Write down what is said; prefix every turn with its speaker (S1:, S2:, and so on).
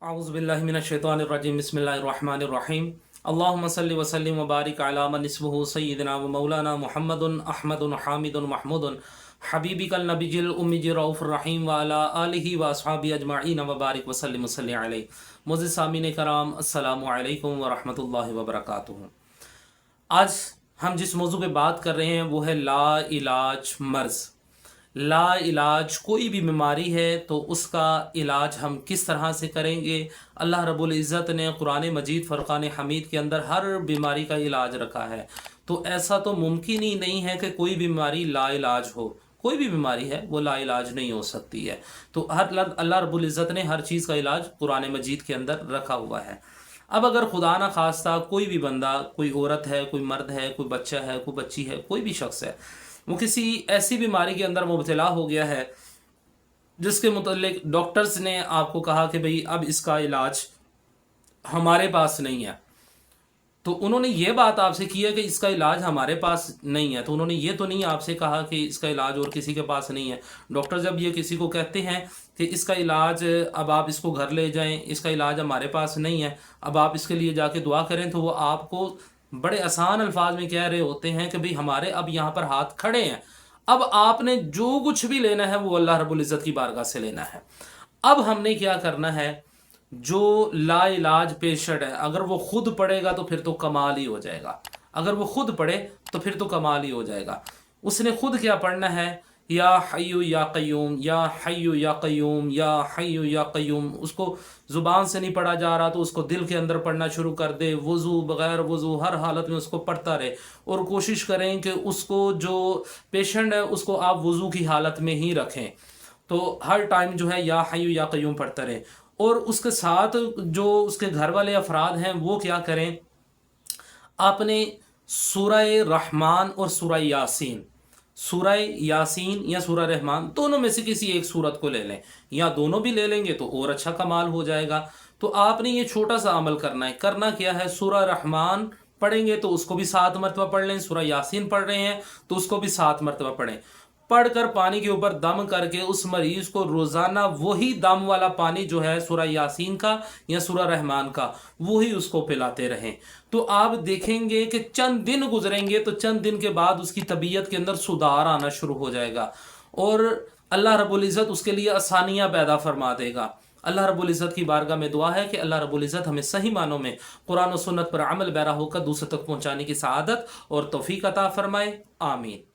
S1: अऊज़ु बिल्लाहि मिनश शैतानिर रजीम बिस्मिल्लाहिर रहमानिर रहीम अल्लाहुम्मा सल्लि व सल्लिम व बारिक अला मन इस्मुहु सय्यिदना व मौलाना मुहम्मदुन अहमदुन हामिदुन महमूदुन हबीबिकल नबिय्युल उम्मीय रऊफुर रहीम व अला आलिहि व अस्हाबी अजमाइन व बारिक व सल्लिम सल्ली अलैहि। मुअज़्ज़िज़ सामीन कराम, अस्सलामु अलैकुम व रहमतुल्लाहि व बरकातुहू। आज हम जिस मौजू पे बात कर रहे हैं वो है ला इलाज मर्ज़। ला इलाज कोई भी बीमारी है तो उसका इलाज हम किस तरह से करेंगे। अल्लाह रब्बुल इज़्ज़त ने कुरान मजीद फ़ुरक़ान हमीद के अंदर हर बीमारी का इलाज रखा है। तो ऐसा तो मुमकिन ही नहीं है कि कोई बीमारी ला इलाज हो। कोई भी बीमारी है वो ला इलाज नहीं हो सकती है। तो अल्लाह रब्बुल इज़्ज़त ने हर चीज़ का इलाज कुरान मजीद के अंदर रखा हुआ है। अब अगर खुदा ना खास्ता कोई भी बंदा, कोई औरत है, कोई मर्द है, कोई बच्चा है, कोई बच्ची है, कोई भी शख्स है, वो किसी ऐसी बीमारी के अंदर मुब्तला हो गया है जिसके मुतल्लिक डॉक्टर्स ने आपको कहा कि भाई अब इसका इलाज हमारे पास नहीं है, तो उन्होंने ये बात आपसे की है कि इसका इलाज हमारे पास नहीं है, तो उन्होंने ये तो नहीं आपसे कहा कि इसका इलाज और किसी के पास नहीं है। डॉक्टर जब ये किसी को कहते हैं कि इसका इलाज अब आप इसको घर ले जाएं, इसका इलाज हमारे पास नहीं है, अब आप इसके लिए जाके दुआ करें, तो वो आपको बड़े आसान अल्फाज में कह रहे होते हैं कि भाई हमारे अब यहाँ पर हाथ खड़े हैं, अब आपने जो कुछ भी लेना है वो अल्लाह रब्बुल इज़्ज़त की बारगाह से लेना है। अब हमने क्या करना है, जो ला इलाज पेशेंट है अगर वो खुद पढ़ेगा तो फिर तो कमाल ही हो जाएगा। अगर वो खुद पढ़े तो फिर तो कमाल ही हो जाएगा। उसने खुद क्या पढ़ना है, या हय्यु या क़य्यूम, या हय्यु या क़य्यूम, या हय्यु या क़य्यूम। उसको ज़ुबान से नहीं पढ़ा जा रहा तो उसको दिल के अंदर पढ़ना शुरू कर दे, वज़ू बग़ैर वज़ू हर हालत में उसको पढ़ता रहे। और कोशिश करें कि उसको जो पेशेंट है उसको आप वज़ू की हालत में ही रखें, तो हर टाइम जो है या हय्यु या क़य्यूम पढ़ता रहे। और उसके साथ जो उसके घर वाले अफराद हैं वो क्या करें, आपने सूरह रहमान और सूरह यासीन, सूरह यासीन या सूरह रहमान दोनों में से किसी एक सूरत को ले लें, या दोनों भी ले लेंगे तो और अच्छा कमाल हो जाएगा। तो आपने ये छोटा सा अमल करना है। करना क्या है, सूरह रहमान पढ़ेंगे तो उसको भी 7 मरतबा पढ़ लें, सूरह यासीन पढ़ रहे हैं तो उसको भी 7 मरतबा पढ़ें। पढ़कर पानी के ऊपर दम करके उस मरीज को रोजाना वही दम वाला पानी जो है सूरह यासीन का या सूरह रहमान का, वही उसको पिलाते रहें। तो आप देखेंगे कि चंद दिन गुजरेंगे तो चंद दिन के बाद उसकी तबीयत के अंदर सुधार आना शुरू हो जाएगा और अल्लाह रब्बुल इज़्ज़त उसके लिए आसानियां पैदा फरमा देगा। अल्लाह रब्बुल इज़्ज़त की बारगाह में दुआ है कि अल्लाह रब्बुल इज़्ज़त हमें सही मानों में कुरान और सुन्नत पर अमल पैरा होकर दूसरों तक पहुंचाने की सआदत और तौफीक अता फरमाए। आमीन।